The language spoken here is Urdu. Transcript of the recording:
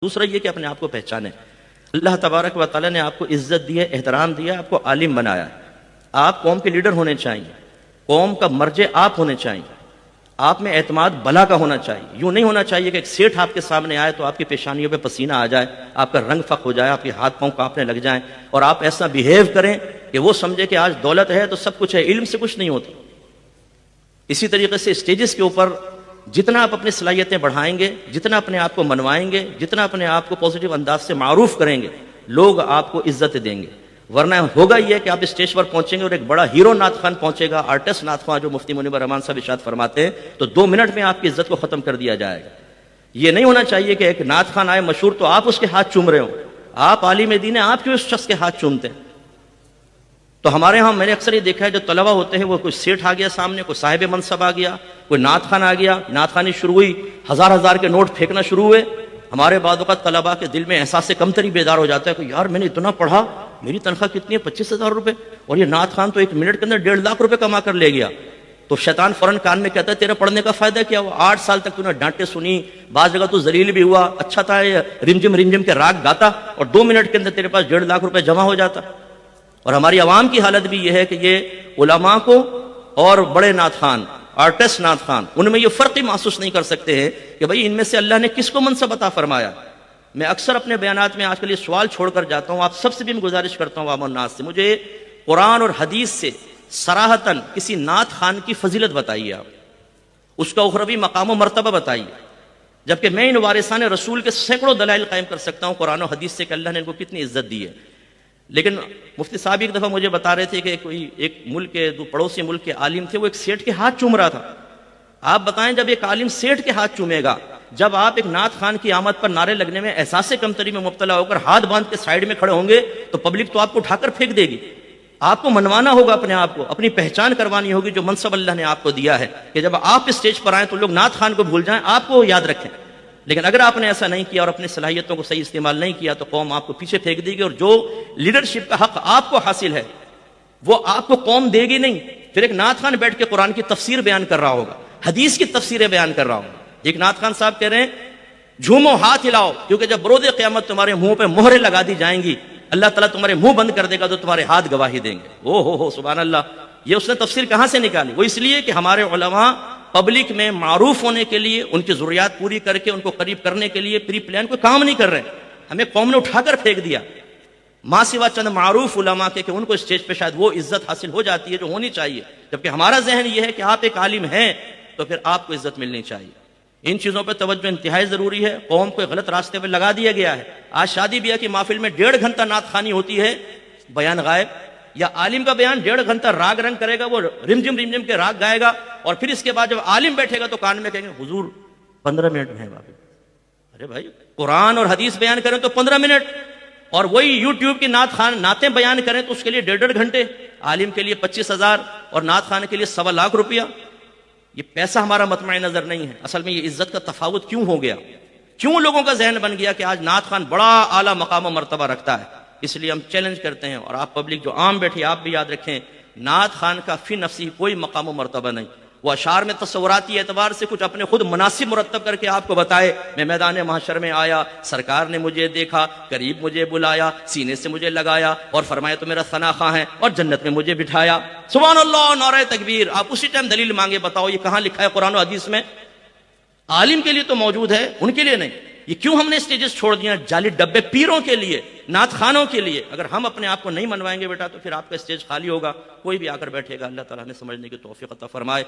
دوسرا یہ کہ اپنے آپ کو پہچانیں. اللہ تبارک و تعالیٰ نے آپ کو عزت دی ہے، احترام دیا، آپ کو عالم بنایا ہے. آپ قوم کے لیڈر ہونے چاہیے، قوم کا مرجع آپ ہونے چاہیے، آپ میں اعتماد بلا کا ہونا چاہیے. یوں نہیں ہونا چاہیے کہ ایک سیٹھ آپ کے سامنے آئے تو آپ کی پیشانیوں پہ پسینہ آ جائے، آپ کا رنگ فق ہو جائے، آپ کے ہاتھ پاؤں کانپنے لگ جائیں اور آپ ایسا بیہیو کریں کہ وہ سمجھے کہ آج دولت ہے تو سب کچھ ہے. علم سے کچھ نہیں ہوتا. اسی طریقے سے اسٹیجز کے اوپر جتنا آپ اپنی صلاحیتیں بڑھائیں گے، جتنا اپنے آپ کو منوائیں گے، جتنا اپنے آپ کو پازیٹیو انداز سے معروف کریں گے، لوگ آپ کو عزت دیں گے. ورنہ ہوگا یہ کہ آپ اسٹیج پر پہنچیں گے اور ایک بڑا ہیرو نعت خوان پہنچے گا، آرٹسٹ نعت خوان جو مفتی منیب الرحمان صاحب ارشاد فرماتے ہیں، تو 2 منٹ میں آپ کی عزت کو ختم کر دیا جائے گا. یہ نہیں ہونا چاہیے کہ ایک نعت خوان آئے مشہور تو آپ اس کے ہاتھ چوم رہے ہوں. آپ عالم دین ہیں، آپ کیوں اس شخص کے ہاتھ چومتے ہیں؟ تو ہمارے ہاں میں نے اکثر یہ دیکھا ہے جو طلبہ ہوتے ہیں، وہ کوئی سیٹھ آ گیا سامنے، کوئی صاحب منصب آ گیا، کوئی نعت خوان آ گیا، نعت خوانی شروع ہوئی، ہزار ہزار کے نوٹ پھینکنا شروع ہوئے. ہمارے بعض اوقات طلبہ کے دل میں احساس کمتری بیدار ہو جاتا ہے کہ یار میں نے اتنا پڑھا، میری تنخواہ کتنی ہے؟ 25,000 روپے، اور یہ نعت خوان تو 1 منٹ کے اندر 1.5 لاکھ روپے کما کر لے گیا. تو شیطان فوراً کان میں کہتا ہے تیرے پڑھنے کا فائدہ کیا ہوا؟ 8 سال تک تو نے ڈانٹے سنی، بعض جگہ تو ذلیل بھی ہوا، اچھا تھا یہ رمجم کے راگ گاتا اور 2 منٹ کے اندر تیرے پاس 1.5 لاکھ روپے جمع ہو جاتا. اور ہماری عوام کی حالت بھی یہ ہے کہ یہ علماء کو اور بڑے نعت خوان، آرٹسٹ نعت خوان، ان میں یہ فرق ہی محسوس نہیں کر سکتے ہیں کہ بھئی ان میں سے اللہ نے کس کو منصب عطا فرمایا. میں اکثر اپنے بیانات میں آج کل یہ سوال چھوڑ کر جاتا ہوں، آپ سب سے بھی میں گزارش کرتا ہوں عوام الناس سے، مجھے قرآن اور حدیث سے صراحتاً کسی نعت خوان کی فضیلت بتائیے، آپ اس کا اخروی مقام و مرتبہ بتائیے. جبکہ میں ان وارثان رسول کے سینکڑوں دلائل قائم کر سکتا ہوں قرآن و حدیث سے کہ اللہ نے ان کو کتنی عزت دی ہے. لیکن مفتی صاحب ایک دفعہ مجھے بتا رہے تھے کہ کوئی ایک ملک کے پڑوسی ملک کے عالم تھے، وہ ایک سیٹھ کے ہاتھ چوم رہا تھا. آپ بتائیں جب ایک عالم سیٹھ کے ہاتھ چومے گا، جب آپ ایک نعت خوان کی آمد پر نعرے لگنے میں احساس کمتری میں مبتلا ہو کر ہاتھ باندھ کے سائیڈ میں کھڑے ہوں گے تو پبلک تو آپ کو اٹھا کر پھینک دے گی. آپ کو منوانا ہوگا اپنے آپ کو، اپنی پہچان کروانی ہوگی جو منصب اللہ نے آپ کو دیا ہے، کہ جب آپ اسٹیج پر آئیں تو لوگ نعت خوان کو بھول جائیں، آپ کو یاد رکھیں. لیکن اگر آپ نے ایسا نہیں کیا اور اپنی صلاحیتوں کو صحیح استعمال نہیں کیا تو قوم آپ کو پیچھے پھینک دے گی، اور جو لیڈرشپ کا حق آپ کو حاصل ہے وہ آپ کو قوم دے گی نہیں. پھر ایک نعت خوان بیٹھ کے قرآن کی تفسیر بیان کر رہا ہوگا، حدیث کی تفسیریں بیان کر رہا ہوگا. ایک نعت خوان صاحب کہہ رہے ہیں جھومو ہاتھ ہلاؤ، کیونکہ جب برود قیامت تمہارے منہ پہ مہریں لگا دی جائیں گی، اللہ تعالیٰ تمہارے منہ بند کر دے گا تو تمہارے ہاتھ گواہی دیں گے. او ہو سبحان اللہ. یہ اس نے تفسیر کہاں سے نکالی؟ وہ اس لیے کہ ہمارے علماء پبلک میں معروف ہونے کے لیے، ان کی ضروریات پوری کر کے ان کو قریب کرنے کے لیے پری پلان کوئی کام نہیں کر رہے. ہمیں قوم نے اٹھا کر پھینک دیا ماں سوا چند معروف علماء کے کہ ان کو اسٹیج پہ شاید وہ عزت حاصل ہو جاتی ہے جو ہونی چاہیے. جبکہ ہمارا ذہن یہ ہے کہ آپ ایک عالم ہیں تو پھر آپ کو عزت ملنی چاہیے. ان چیزوں پہ توجہ انتہائی ضروری ہے. قوم کو غلط راستے پہ لگا دیا گیا ہے. آج شادی بیاہ کی محفل میں 1.5 گھنٹہ نعت خوانی ہوتی ہے، بیان غائب، یا عالم کا بیان 1.5 گھنٹہ راگ رنگ کرے گا، وہ رمجم کے راگ گائے گا، اور پھر اس کے بعد جب عالم بیٹھے گا تو کان میں کہیں گے حضور 15 منٹ میں ہے واپس. ارے بھائی قرآن اور حدیث بیان کریں تو 15 منٹ، اور وہی یوٹیوب کی نعتیں بیان کریں تو اس کے لیے 1.5 گھنٹے، عالم کے لیے 25,000 اور نعت خوان کے لیے 1.25 لاکھ روپیہ. یہ پیسہ ہمارا مطمع نظر نہیں ہے. اصل میں یہ عزت کا تفاوت کیوں ہو گیا؟ کیوں لوگوں کا ذہن بن گیا کہ آج نعت خوان بڑا اعلیٰ مقام و مرتبہ رکھتا ہے؟ اس لیے ہم چیلنج کرتے ہیں، اور آپ پبلک جو عام بیٹھی آپ بھی یاد رکھیں، نعت خوان کا فی نفسی کوئی مقام و مرتبہ نہیں. وہ اشعار میں تصوراتی اعتبار سے کچھ اپنے خود مناسب مرتب کر کے آپ کو بتائے، میں میدان محشر میں آیا، سرکار نے مجھے دیکھا، قریب مجھے بلایا، سینے سے مجھے لگایا اور فرمایا تو میرا ثنا خواں ہے، اور جنت میں مجھے بٹھایا. سبحان اللہ، نعرہ تکبیر. آپ اسی ٹائم دلیل مانگے، بتاؤ یہ کہاں لکھا ہے قرآن و حدیث میں؟ عالم کے لیے تو موجود ہے، ان کے لیے نہیں. یہ کیوں ہم نے اسٹیجز چھوڑ دیا؟ جعلی ڈبے پیروں کے لیے، نعت خوانوں کے لیے. اگر ہم اپنے آپ کو نہیں منوائیں گے بیٹا تو پھر آپ کا اسٹیج خالی ہوگا، کوئی بھی آ کر بیٹھے گا. اللہ تعالیٰ نے سمجھنے کی توفیق عطا فرمائے.